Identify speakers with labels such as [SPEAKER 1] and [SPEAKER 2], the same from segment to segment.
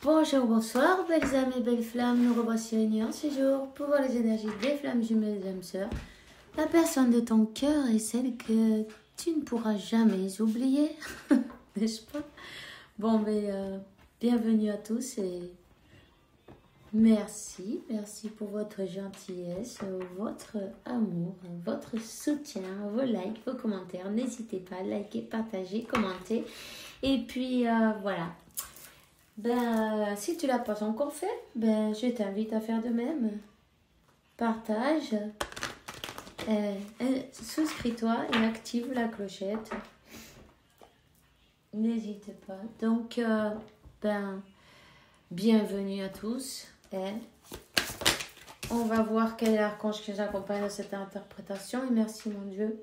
[SPEAKER 1] Bonjour, bonsoir, belles âmes et belles flammes, nous revoici réunis en ce jour pour voir les énergies des flammes jumelles âmes sœurs. La personne de ton cœur est celle que tu ne pourras jamais oublier, n'est-ce pas? Bon, bienvenue à tous et merci pour votre gentillesse, votre amour, votre soutien, vos likes, vos commentaires. N'hésitez pas à liker, partager, commenter. Et puis voilà. Si tu l'as pas encore fait, je t'invite à faire de même. Partage, souscris-toi et active la clochette. N'hésite pas. Donc, bienvenue à tous. On va voir quel est l'archange qui nous accompagne dans cette interprétation. Et merci mon Dieu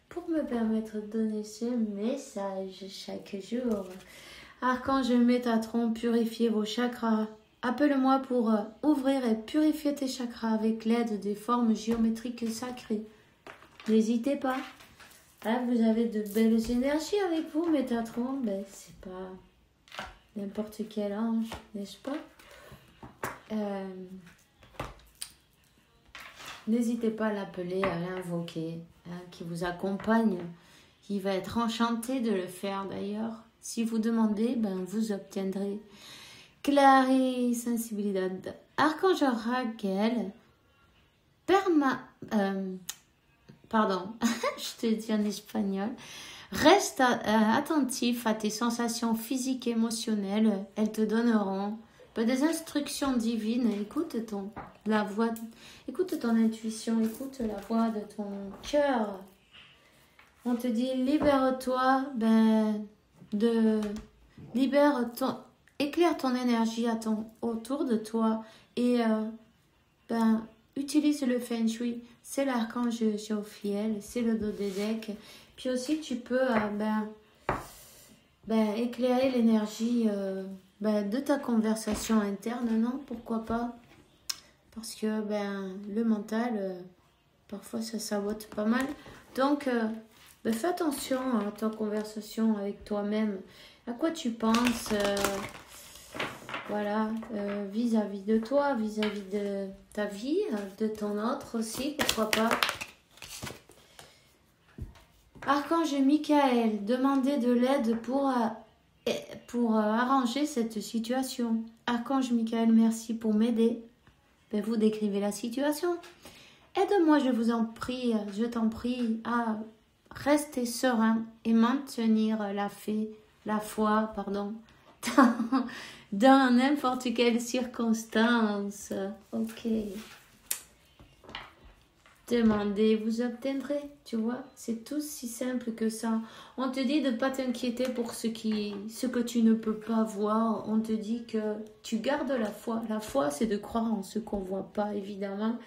[SPEAKER 1] pour me permettre de donner ce message chaque jour. Archange Métatron, purifiez vos chakras. Appelle-moi pour ouvrir et purifier tes chakras avec l'aide des formes géométriques sacrées. N'hésitez pas. Vous avez de belles énergies avec vous, Métatron. C'est pas n'importe quel ange, n'est-ce pas? N'hésitez pas à l'appeler, à l'invoquer, qui vous accompagne. Il va être enchanté de le faire d'ailleurs. Si vous demandez, vous obtiendrez. Clarisensibilidad. Archange Raquel. Pardon, je te dis en espagnol. Reste attentif à tes sensations physiques et émotionnelles. Elles te donneront des instructions divines. Écoute ton intuition, écoute la voix de ton cœur. On te dit, libère-toi, éclaire ton énergie autour de toi et utilise le Feng Shui. C'est l'archange Jophiel, c'est le Dodédek. Puis aussi tu peux éclairer l'énergie de ta conversation interne, non? Pourquoi pas? Parce que le mental, parfois ça sabote pas mal. Donc fais attention à ta conversation avec toi-même. À quoi tu penses vis-à-vis de toi, vis-à-vis de ta vie, de ton autre aussi, pourquoi pas. Archange Michael, demandez de l'aide pour arranger cette situation. Archange Michael, merci pour m'aider. Vous décrivez la situation. Aide-moi, je t'en prie, à rester serein et maintenir la foi, dans n'importe quelle circonstance. Ok. Demandez, vous obtiendrez, tu vois. C'est tout si simple que ça. On te dit de ne pas t'inquiéter pour ce que tu ne peux pas voir. On te dit que tu gardes la foi. La foi, c'est de croire en ce qu'on ne voit pas, évidemment.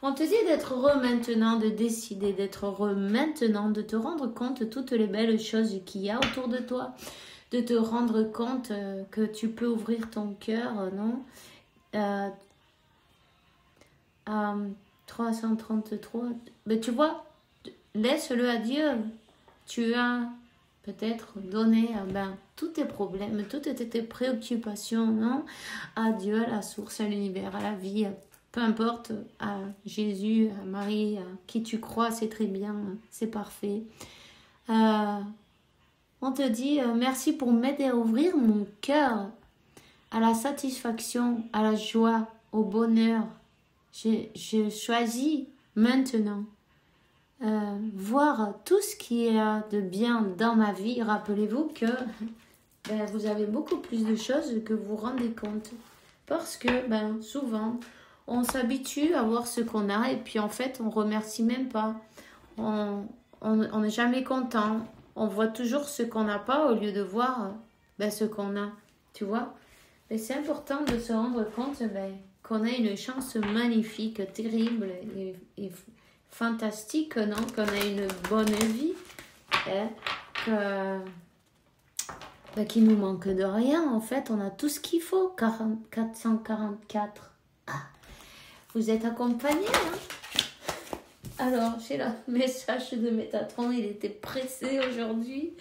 [SPEAKER 1] On te dit d'être heureux maintenant, de décider d'être heureux maintenant, de te rendre compte de toutes les belles choses qu'il y a autour de toi, de te rendre compte que tu peux ouvrir ton cœur, non? 333, tu vois, laisse-le à Dieu. Tu as peut-être donné tous tes problèmes, toutes tes préoccupations, non? À Dieu, à la source, à l'univers, à la vie, peu importe, à Jésus, à Marie, à qui tu crois, c'est très bien, c'est parfait. On te dit merci pour m'aider à ouvrir mon cœur à la satisfaction, à la joie, au bonheur. Je choisis maintenant voir tout ce qui y a de bien dans ma vie. Rappelez-vous que vous avez beaucoup plus de choses que vous rendez compte. Parce que souvent, on s'habitue à voir ce qu'on a et puis en fait, on remercie même pas. On n'est jamais content. On voit toujours ce qu'on n'a pas au lieu de voir ce qu'on a. Tu vois? Mais c'est important de se rendre compte qu'on a une chance magnifique, terrible et fantastique, non? Qu'on a une bonne vie, qu'il nous manque de rien. En fait, on a tout ce qu'il faut. 444. Vous êtes accompagnés, Alors, j'ai le message de Métatron, il était pressé aujourd'hui.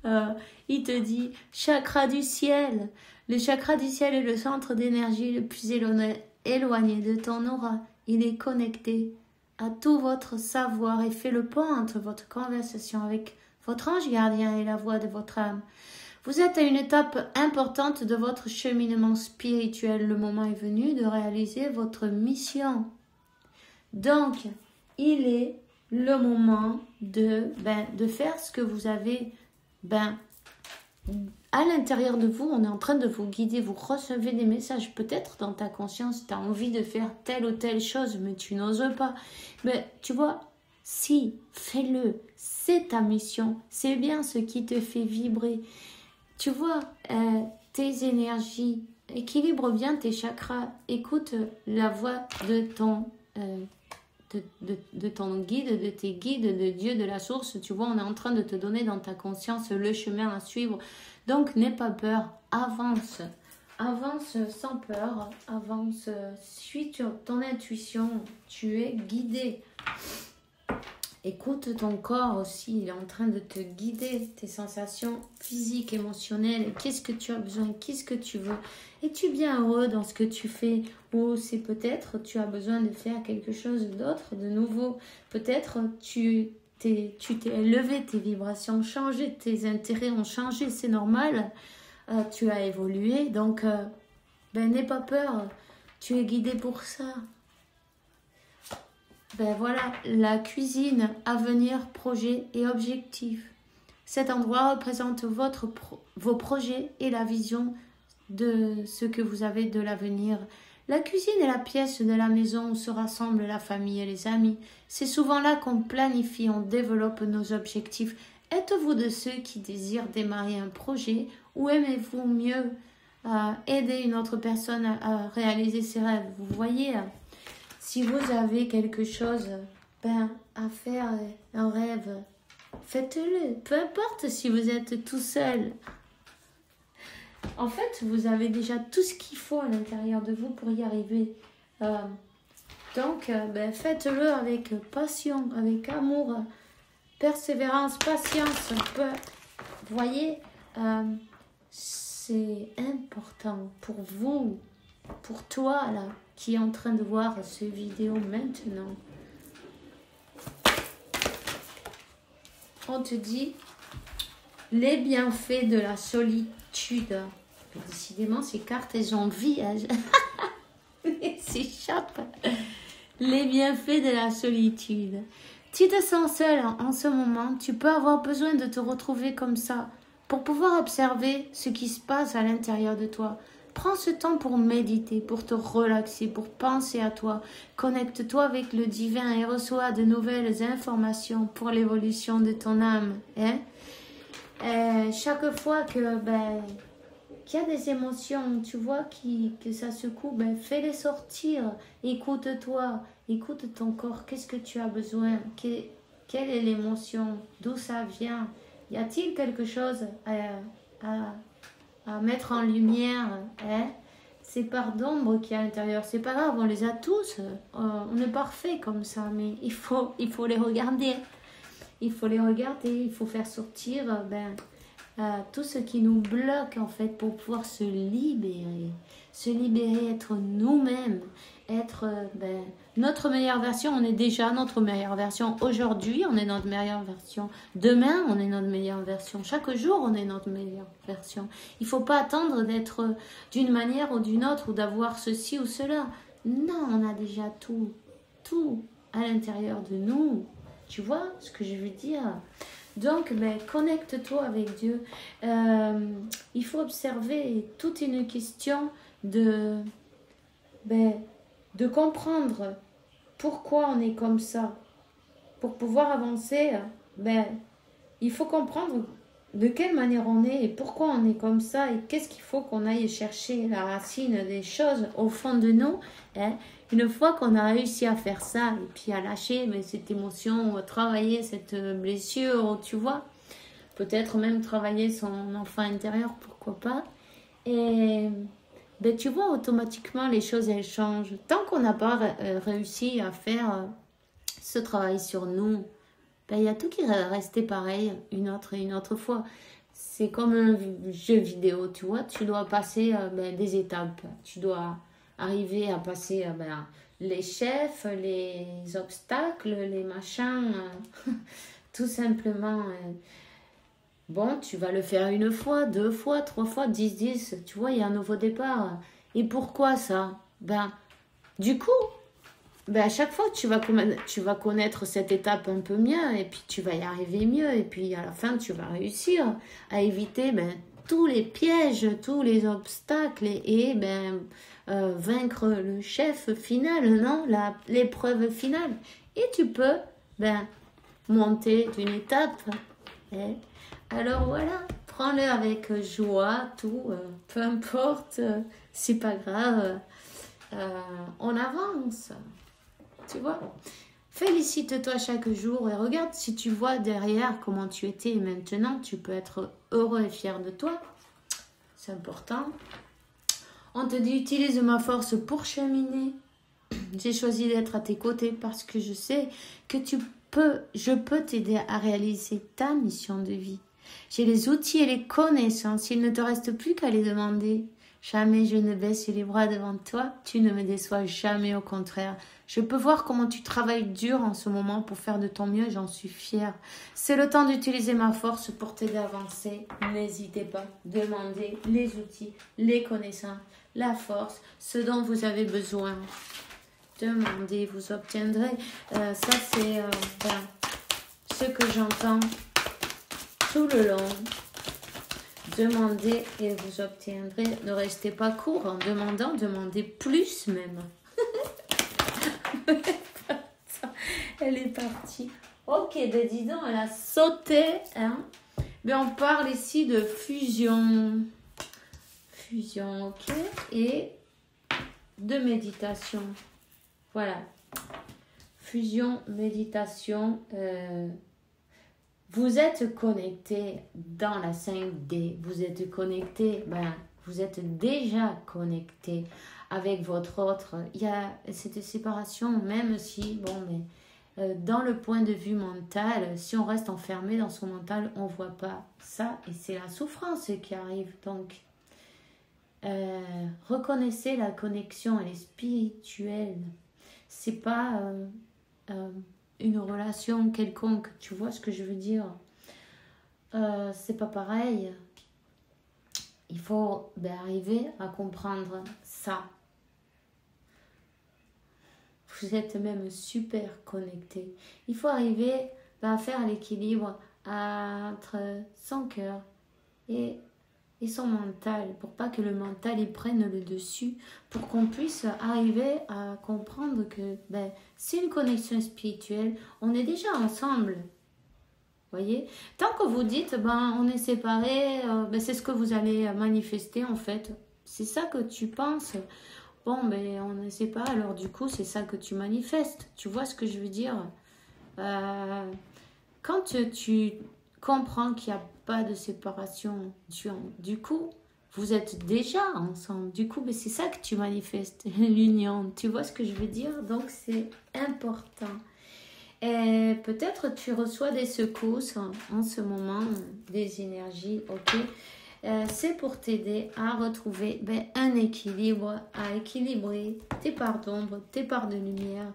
[SPEAKER 1] Il te dit chakra du ciel. Le chakra du ciel est le centre d'énergie le plus éloigné de ton aura. Il est connecté à tout votre savoir et fait le pont entre votre conversation avec votre ange gardien et la voix de votre âme. Vous êtes à une étape importante de votre cheminement spirituel. Le moment est venu de réaliser votre mission. Donc, il est le moment de faire ce que vous avez à l'intérieur de vous. On est en train de vous guider, vous recevez des messages. Peut-être dans ta conscience, tu as envie de faire telle ou telle chose, mais tu n'oses pas. Mais tu vois, si, fais-le. C'est ta mission. C'est bien ce qui te fait vibrer. Tu vois, tes énergies, équilibre bien tes chakras. Écoute la voix de ton ton guide, de tes guides, de Dieu, de la source. Tu vois, on est en train de te donner dans ta conscience le chemin à suivre. Donc, n'aie pas peur, avance. Avance sans peur, avance, suis ton intuition, tu es guidé. Écoute ton corps aussi, il est en train de te guider, tes sensations physiques, émotionnelles. Qu'est-ce que tu as besoin, qu'est-ce que tu veux? Es-tu bien heureux dans ce que tu fais? Ou c'est peut-être tu as besoin de faire quelque chose d'autre, de nouveau. Peut-être tu t'es élevé, tes vibrations ont changé, tes intérêts ont changé, c'est normal. Tu as évolué, donc n'aie pas peur, tu es guidé pour ça. Voilà, la cuisine, avenir, projet et objectif. Cet endroit représente vos projets et la vision de ce que vous avez de l'avenir. La cuisine est la pièce de la maison où se rassemble la famille et les amis. C'est souvent là qu'on planifie, on développe nos objectifs. Êtes-vous de ceux qui désirent démarrer un projet ou aimez-vous mieux aider une autre personne à réaliser ses rêves? Vous voyez, si vous avez quelque chose à faire, un rêve, faites-le. Peu importe si vous êtes tout seul. En fait, vous avez déjà tout ce qu'il faut à l'intérieur de vous pour y arriver. Donc, faites-le avec passion, avec amour, persévérance, patience. Vous voyez, c'est important pour vous, pour toi là, qui est en train de voir cette vidéo maintenant. On te dit les bienfaits de la solitude. Décidément, ces cartes, elles ont vie. Elles s'échappent. Les bienfaits de la solitude. Tu te sens seul en ce moment. Tu peux avoir besoin de te retrouver comme ça pour pouvoir observer ce qui se passe à l'intérieur de toi. Prends ce temps pour méditer, pour te relaxer, pour penser à toi. Connecte-toi avec le divin et reçois de nouvelles informations pour l'évolution de ton âme. Chaque fois qu'il y a des émotions, tu vois, que ça secoue, fais-les sortir. Écoute-toi, écoute ton corps. Qu'est-ce que tu as besoin? Quelle est l'émotion? D'où ça vient? Y a-t-il quelque chose à mettre en lumière, ces parts d'ombre qui est à l'intérieur? C'est pas grave, on les a tous, on est parfait comme ça, mais il faut les regarder. Il faut les regarder, il faut faire sortir tout ce qui nous bloque en fait pour pouvoir se libérer, être nous-mêmes, être notre meilleure version. On est déjà notre meilleure version aujourd'hui, on est notre meilleure version demain, on est notre meilleure version chaque jour, on est notre meilleure version. Il faut pas attendre d'être d'une manière ou d'une autre ou d'avoir ceci ou cela. Non, on a déjà tout à l'intérieur de nous. Tu vois ce que je veux dire? Donc, connecte-toi avec Dieu. Il faut observer. Toute une question de comprendre pourquoi on est comme ça. Pour pouvoir avancer, il faut comprendre de quelle manière on est et pourquoi on est comme ça et qu'est-ce qu'il faut qu'on aille chercher la racine des choses au fond de nous. Une fois qu'on a réussi à faire ça et puis à lâcher cette émotion, travailler cette blessure, tu vois, peut-être même travailler son enfant intérieur, pourquoi pas. Et tu vois, automatiquement les choses elles changent. Tant qu'on n'a pas réussi à faire ce travail sur nous, il y a tout qui est resté pareil une autre fois. c'est comme un jeu vidéo, tu vois. Tu dois passer des étapes. Tu dois arriver à passer les chefs, les obstacles, les machins. Tout simplement. Bon, tu vas le faire une fois, deux fois, trois fois, 10. Tu vois, il y a un nouveau départ. Et pourquoi ça? Du coup, à chaque fois, tu vas connaître cette étape un peu mieux et puis tu vas y arriver mieux. Et puis à la fin, tu vas réussir à éviter tous les pièges, tous les obstacles et vaincre le chef final, non? L'épreuve finale. Et tu peux monter d'une étape. Alors voilà, prends-le avec joie, tout, peu importe, c'est pas grave, on avance, tu vois. Félicite-toi chaque jour et regarde si tu vois derrière comment tu étais et maintenant tu peux être heureux et fier de toi, c'est important. On te dit utilise ma force pour cheminer, j'ai choisi d'être à tes côtés parce que je sais que je peux t'aider à réaliser ta mission de vie. J'ai les outils et les connaissances, il ne te reste plus qu'à les demander. Jamais je ne baisse les bras devant toi, tu ne me déçois jamais, au contraire. Je peux voir comment tu travailles dur en ce moment pour faire de ton mieux et j'en suis fière. C'est le temps d'utiliser ma force pour t'aider à avancer. N'hésitez pas, demandez les outils, les connaissances, la force, ce dont vous avez besoin. Demandez, vous obtiendrez. Ça c'est ce que j'entends tout le long. Demandez et vous obtiendrez. Ne restez pas court en demandant, demandez plus même. Elle est partie. Ok, dis donc, elle a sauté. Hein. Mais on parle ici de fusion. Fusion, ok. Et de méditation. Voilà. Fusion, méditation. Vous êtes connecté dans la 5D. Vous êtes connecté, vous êtes déjà connecté avec votre autre. Il y a cette séparation, même si, dans le point de vue mental, si on reste enfermé dans son mental, on ne voit pas ça et c'est la souffrance qui arrive. Donc, reconnaissez la connexion, elle est spirituelle. C'est pas une relation quelconque, tu vois ce que je veux dire. C'est pas pareil. Il faut arriver à comprendre ça. Vous êtes même super connecté. Il faut arriver à faire l'équilibre entre son cœur et son mental, pour pas que le mental il prenne le dessus, pour qu'on puisse arriver à comprendre que c'est une connexion spirituelle, on est déjà ensemble. Voyez, tant que vous dites on est séparés, c'est ce que vous allez manifester en fait. C'est ça que tu penses. On est séparés, alors du coup c'est ça que tu manifestes. Tu vois ce que je veux dire? Quand tu comprends qu'il n'y a pas de séparation, du coup vous êtes déjà ensemble. Du coup c'est ça que tu manifestes, l'union. Tu vois ce que je veux dire? Donc c'est important. Et peut-être tu reçois des secousses en ce moment, des énergies, ok. C'est pour t'aider à retrouver un équilibre, à équilibrer tes parts d'ombre, tes parts de lumière.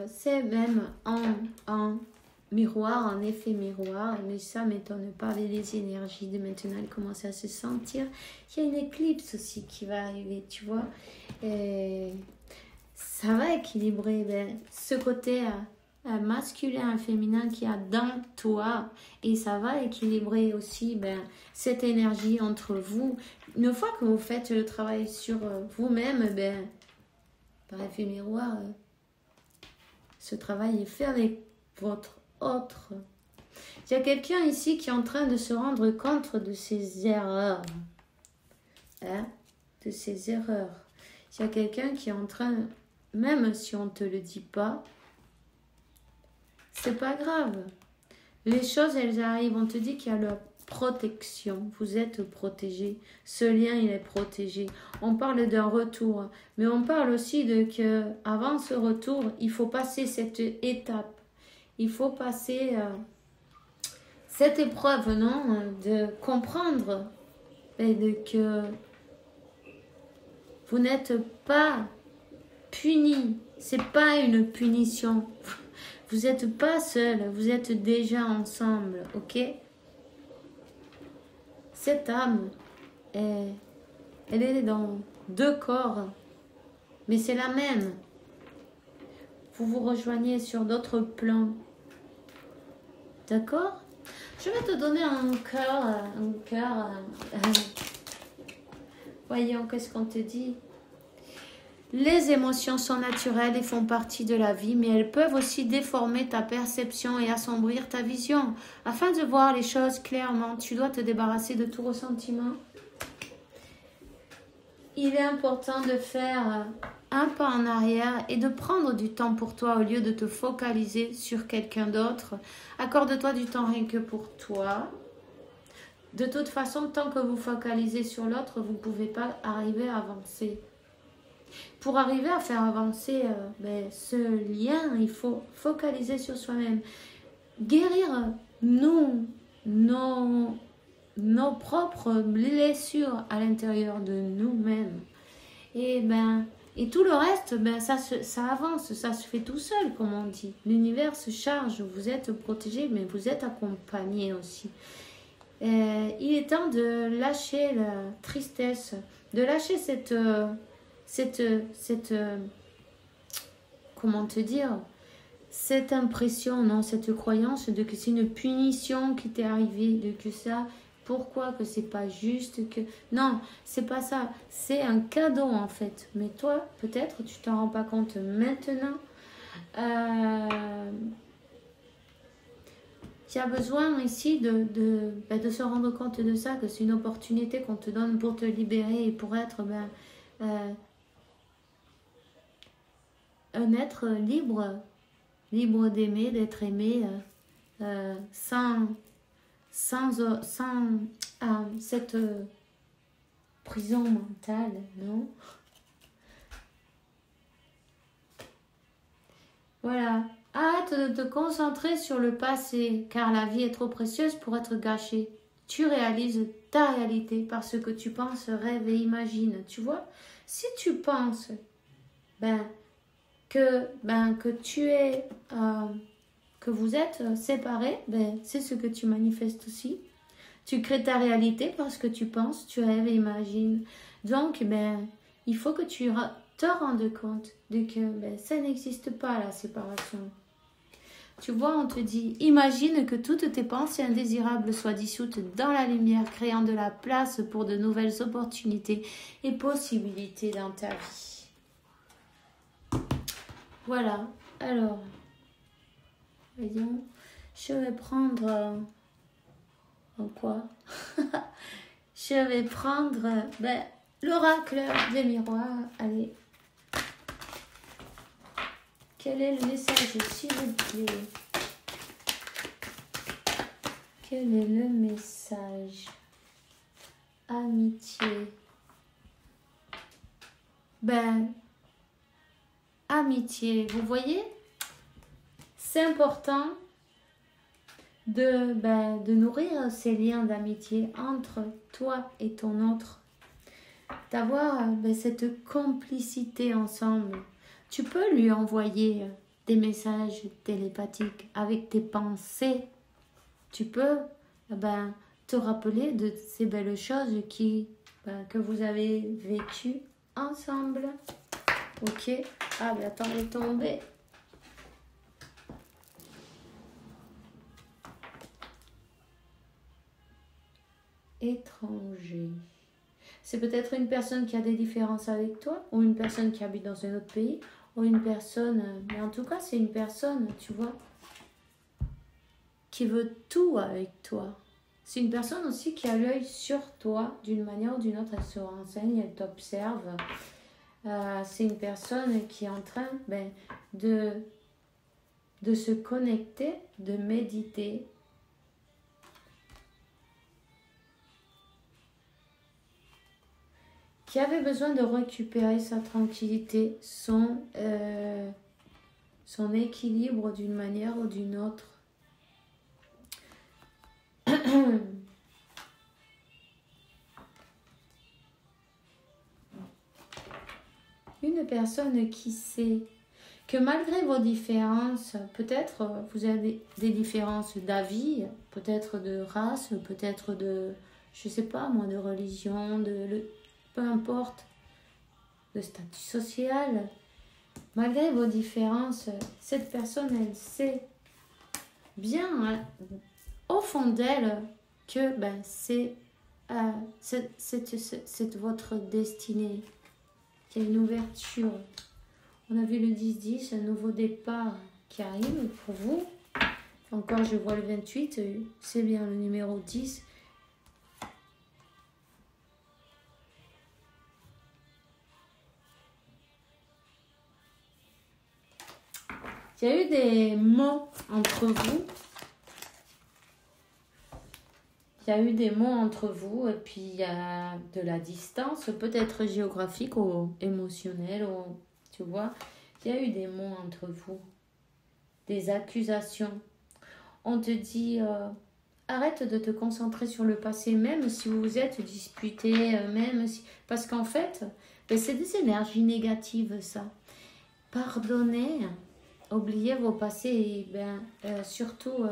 [SPEAKER 1] C'est même en miroir, en effet miroir, mais ça m'étonne pas, les énergies de maintenant elles commencent à se sentir. Il y a une éclipse aussi qui va arriver, tu vois. Et ça va équilibrer ce côté masculin et féminin qu'il y a dans toi et ça va équilibrer aussi cette énergie entre vous. Une fois que vous faites le travail sur vous-même, par effet miroir, ce travail est fait avec votre autre. Il y a quelqu'un ici qui est en train de se rendre compte de ses erreurs. De ses erreurs. Il y a quelqu'un qui est en train, même si on ne te le dit pas, c'est pas grave. Les choses, elles arrivent. On te dit qu'il y a la protection. Vous êtes protégé. Ce lien, il est protégé. On parle d'un retour. Mais on parle aussi de que avant ce retour, il faut passer cette étape. Il faut passer cette épreuve, non, de comprendre que vous n'êtes pas puni. C'est pas une punition. Vous n'êtes pas seul, vous êtes déjà ensemble, ok? Cette âme, elle est dans deux corps, mais c'est la même. Vous vous rejoignez sur d'autres plans. D'accord? Je vais te donner un cœur. Voyons, qu'est-ce qu'on te dit? Les émotions sont naturelles et font partie de la vie, mais elles peuvent aussi déformer ta perception et assombrir ta vision. Afin de voir les choses clairement, tu dois te débarrasser de tout ressentiment. Il est important de faire un pas en arrière et de prendre du temps pour toi au lieu de te focaliser sur quelqu'un d'autre. Accorde-toi du temps rien que pour toi. De toute façon, tant que vous focalisez sur l'autre, vous ne pouvez pas arriver à avancer. Pour arriver à faire avancer ce lien, il faut focaliser sur soi-même. Guérir nos propres blessures à l'intérieur de nous-mêmes. Et tout le reste, ça avance, ça se fait tout seul, comme on dit. L'univers se charge, vous êtes protégé, mais vous êtes accompagné aussi. Il est temps de lâcher la tristesse, de lâcher cette comment te dire, cette impression, non, cette croyance de que c'est une punition qui t'est arrivée, de que ça, pourquoi que c'est pas juste, que non, c'est pas ça, c'est un cadeau en fait. Mais toi, peut-être tu t'en rends pas compte maintenant. Tu as besoin ici de se rendre compte de ça, que c'est une opportunité qu'on te donne pour te libérer et pour être un être libre d'aimer, d'être aimé, sans cette prison mentale, non? Voilà. Hâte de te concentrer sur le passé, car la vie est trop précieuse pour être gâchée. Tu réalises ta réalité par ce que tu penses, rêves et imagines. Tu vois? Si tu penses que tu es que vous êtes séparés, c'est ce que tu manifestes aussi. Tu crées ta réalité parce que tu penses, tu rêves et imagines. Donc, il faut que tu te rendes compte de que ça n'existe pas, la séparation. Tu vois, on te dit, imagine que toutes tes pensées indésirables soient dissoutes dans la lumière, créant de la place pour de nouvelles opportunités et possibilités dans ta vie. Voilà, alors, voyons, je vais prendre... en quoi? Je vais prendre l'oracle des miroirs. Allez. Quel est le message, s'il vous plaît? Quel est le message? Amitié. Amitié, vous voyez? C'est important de nourrir ces liens d'amitié entre toi et ton autre. D'avoir cette complicité ensemble. Tu peux lui envoyer des messages télépathiques avec tes pensées. Tu peux te rappeler de ces belles choses que vous avez vécues ensemble. Ok. Ah, attends, elle est tombée. Étranger. C'est peut-être une personne qui a des différences avec toi, ou une personne qui habite dans un autre pays, ou une personne... Mais en tout cas, c'est une personne, tu vois, qui veut tout avec toi. C'est une personne aussi qui a l'œil sur toi, d'une manière ou d'une autre. Elle se renseigne, elle t'observe. C'est une personne qui est en train de se connecter, de méditer, qui avait besoin de récupérer sa tranquillité, son équilibre d'une manière ou d'une autre. Une personne qui sait que malgré vos différences, peut-être vous avez des différences d'avis, peut-être de race, peut-être de, je sais pas moi, de religion, peu importe, de statut social. Malgré vos différences, cette personne, elle sait bien au fond d'elle que c'est votre destinée. Il y a une ouverture. On a vu le 10-10, un nouveau départ qui arrive pour vous. Encore, je vois le 28, c'est bien le numéro 10. Il y a eu des mots entre vous. Il y a eu des mots entre vous et puis il y a de la distance, peut-être géographique ou émotionnelle, ou, tu vois. Il y a eu des mots entre vous, des accusations. On te dit, arrête de te concentrer sur le passé, même si vous vous êtes disputés, même si... Parce qu'en fait, c'est des énergies négatives, ça. Pardonnez, oubliez vos passés et surtout...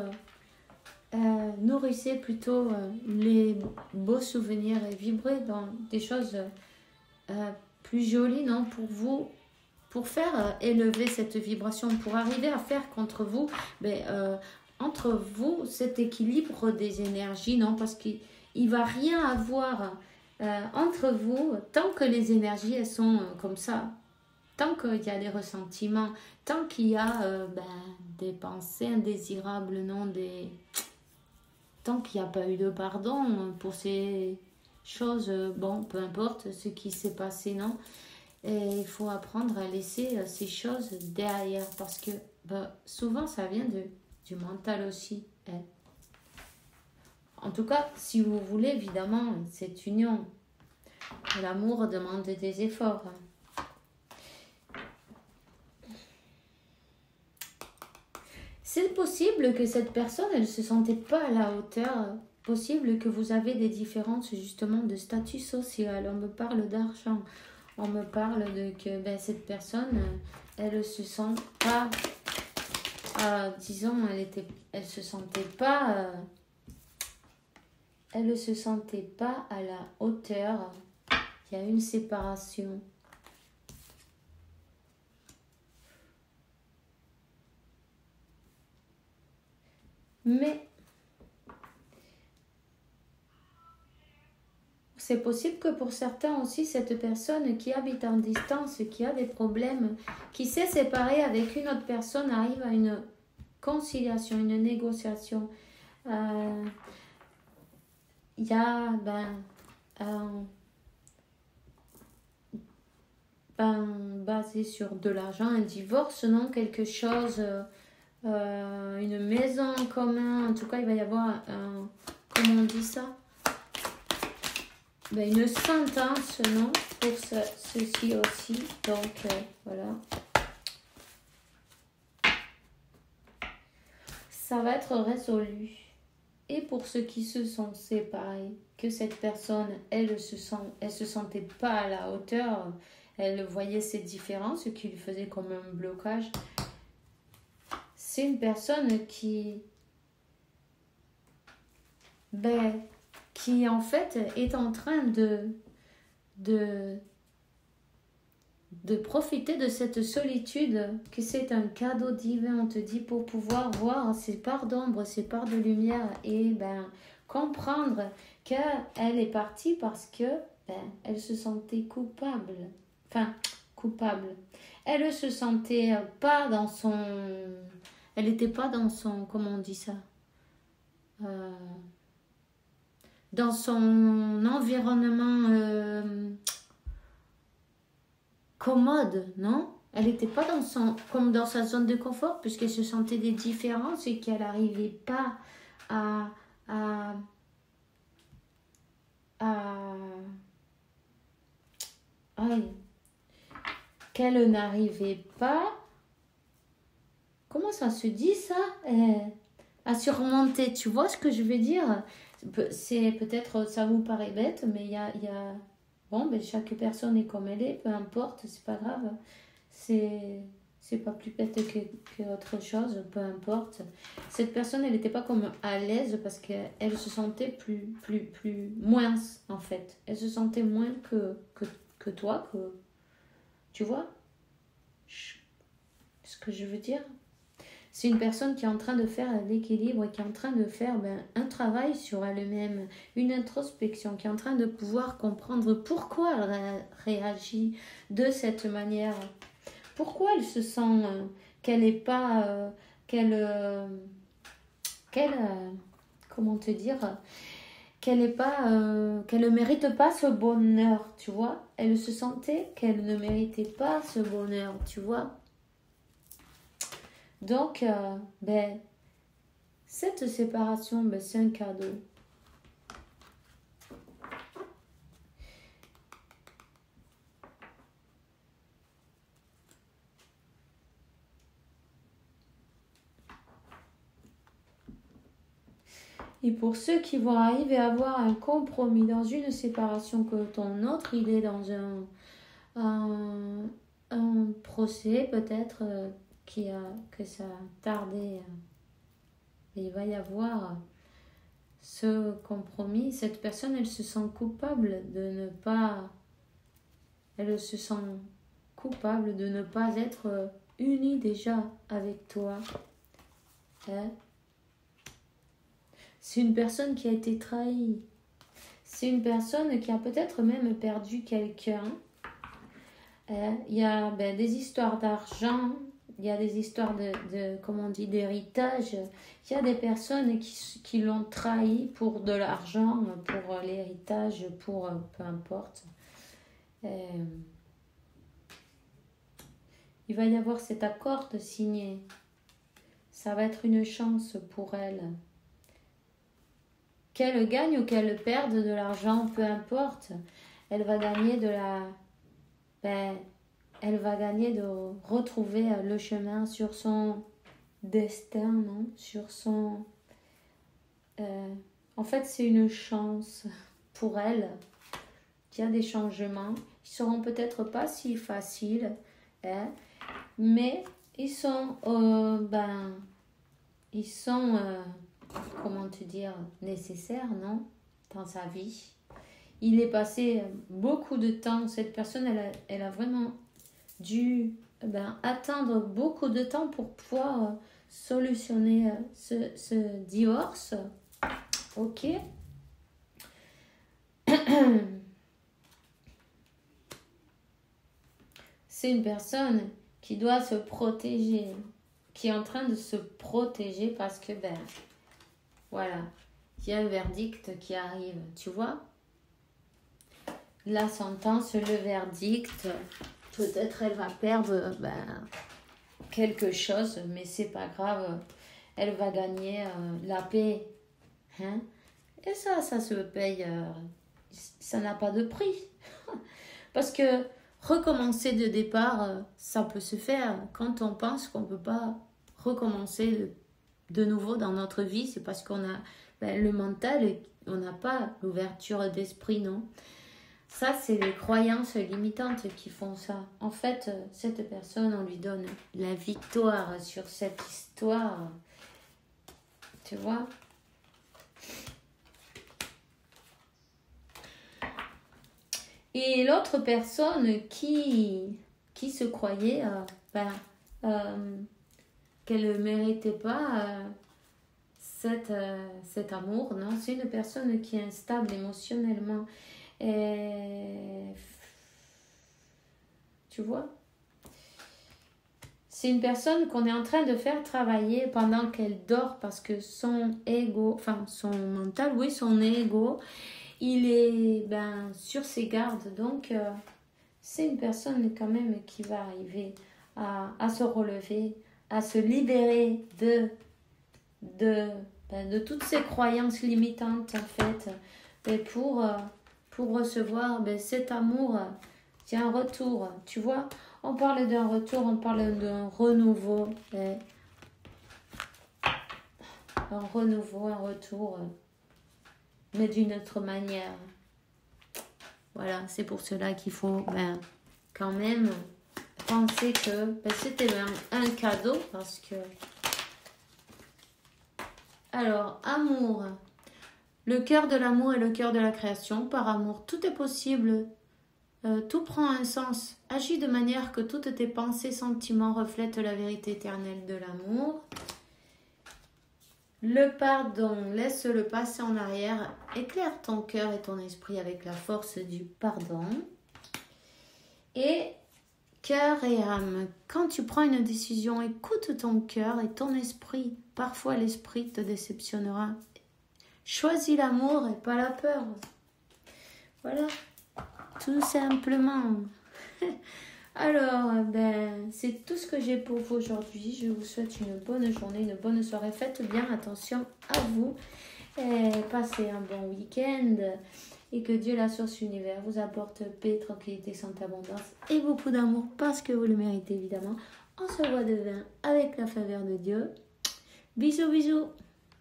[SPEAKER 1] nourrissez plutôt les beaux souvenirs et vibrez dans des choses plus jolies, non, pour vous, pour faire élever cette vibration, pour arriver à faire entre vous cet équilibre des énergies, non, parce qu'il ne va rien avoir entre vous tant que les énergies elles sont comme ça. Tant qu'il y a des ressentiments, tant qu'il y a des pensées indésirables, non, tant qu'il n'y a pas eu de pardon pour ces choses, bon, peu importe ce qui s'est passé, non. Et il faut apprendre à laisser ces choses derrière parce que souvent ça vient du mental aussi. Hein. En tout cas, si vous voulez, évidemment, cette union, l'amour demande des efforts. C'est possible que cette personne, elle ne se sentait pas à la hauteur. Possible que vous avez des différences justement de statut social. On me parle d'argent. On me parle de que cette personne, elle ne se sent pas, disons, elle se sentait pas, elle ne se sentait pas à la hauteur. Il y a une séparation. Mais c'est possible que pour certains aussi, cette personne qui habite en distance, qui a des problèmes, qui s'est séparée avec une autre personne, arrive à une conciliation, une négociation. Il y a basé sur de l'argent, un divorce, non, quelque chose... une maison en commun, en tout cas il va y avoir comment on dit ça, une sentence, non, pour ceci aussi, donc voilà, ça va être résolu. Et pour ceux qui se sont séparés, que cette personne, elle se sentait pas à la hauteur, elle voyait ces différences, ce qui lui faisait comme un blocage. C'est une personne qui en fait est en train de profiter de cette solitude, que c'est un cadeau divin, on te dit, pour pouvoir voir ces parts d'ombre, ces parts de lumière et comprendre qu'elle est partie parce que elle se sentait coupable. Enfin, coupable. Elle ne se sentait pas dans son... Elle n'était pas dans son... Comment on dit ça dans son environnement commode, non? Elle n'était pas comme dans sa zone de confort, puisqu'elle se sentait des différences et qu'elle n'arrivait pas qu'elle n'arrivait pas... Comment ça se dit ça à surmonter, tu vois ce que je veux dire? C'est peut-être, ça vous paraît bête, mais bon, ben, chaque personne est comme elle est, peu importe, c'est pas grave. C'est pas plus bête que autre chose, peu importe. Cette personne, elle n'était pas comme à l'aise parce qu'elle se sentait moins, en fait. Elle se sentait moins que toi, tu vois ce que je veux dire? C'est une personne qui est en train de faire l'équilibre et qui est en train de faire un travail sur elle-même, une introspection, qui est en train de pouvoir comprendre pourquoi elle réagit de cette manière. Pourquoi elle se sent qu'elle n'est pas... comment te dire, qu'elle est pas qu'elle ne mérite pas ce bonheur, tu vois. Elle se sentait qu'elle ne méritait pas ce bonheur, tu vois. Donc, cette séparation, c'est un cadeau. Et pour ceux qui vont arriver à avoir un compromis dans une séparation, que ton autre, il est dans un procès peut-être que ça a tardé. Et il va y avoir ce compromis. Cette personne, elle se sent coupable de ne pas... Elle se sent coupable de ne pas être unie déjà avec toi. Hein? C'est une personne qui a été trahie. C'est une personne qui a peut-être même perdu quelqu'un. Il y a des histoires d'argent, il y a des histoires comment on dit, d'héritage. Il y a des personnes qui l'ont trahi pour de l'argent, pour l'héritage, pour peu importe. Il va y avoir cet accord de signer. Ça va être une chance pour elle. Qu'elle gagne ou qu'elle perde de l'argent, peu importe, elle va gagner elle va gagner de retrouver le chemin sur son destin, non? Sur son... en fait, c'est une chance pour elle. Il y a des changements. Ils seront peut-être pas si faciles, hein, mais ils sont... comment te dire, nécessaire, non? Dans sa vie. Il est passé beaucoup de temps, cette personne, elle a vraiment dû attendre beaucoup de temps pour pouvoir solutionner ce divorce. Ok. C'est une personne qui doit se protéger, qui est en train de se protéger parce que, voilà, il y a un verdict qui arrive, tu vois. La sentence, le verdict, peut-être elle va perdre quelque chose, mais c'est pas grave, elle va gagner la paix. Hein? Et ça se paye, ça n'a pas de prix. Parce que recommencer de départ, ça peut se faire. Quand on pense qu'on ne peut pas recommencer de nouveau dans notre vie, c'est parce qu'on a le mental, on n'a pas l'ouverture d'esprit, non? Ça, c'est les croyances limitantes qui font ça. En fait, cette personne, on lui donne la victoire sur cette histoire. Tu vois? Et l'autre personne qui se croyait qu'elle ne méritait pas cet amour, non? C'est une personne qui est instable émotionnellement. Et... Tu vois? C'est une personne qu'on est en train de faire travailler pendant qu'elle dort parce que son ego, enfin son mental, oui, son ego, il est sur ses gardes. Donc, c'est une personne quand même qui va arriver à se relever, à se libérer de toutes ces croyances limitantes, en fait, et pour recevoir cet amour, c'est un retour, tu vois. On parle d'un retour, on parle d'un renouveau, un renouveau, un retour. mais d'une autre manière. Voilà, c'est pour cela qu'il faut quand même penser que c'était un cadeau parce que... Alors, amour. Le cœur de l'amour est le cœur de la création. Par amour, tout est possible. Tout prend un sens. Agis de manière que toutes tes pensées, sentiments reflètent la vérité éternelle de l'amour. Le pardon, laisse le passé en arrière. Éclaire ton cœur et ton esprit avec la force du pardon. Et cœur et âme. Quand tu prends une décision, écoute ton cœur et ton esprit. Parfois, l'esprit te déceptionnera. Choisis l'amour et pas la peur. Voilà, tout simplement. Alors, c'est tout ce que j'ai pour vous aujourd'hui. Je vous souhaite une bonne journée, une bonne soirée. Faites bien attention à vous. Et passez un bon week-end. Et que Dieu, la source univers, vous apporte paix, tranquillité, santé, abondance et beaucoup d'amour parce que vous le méritez évidemment. On se voit demain avec la faveur de Dieu. Bisous, bisous.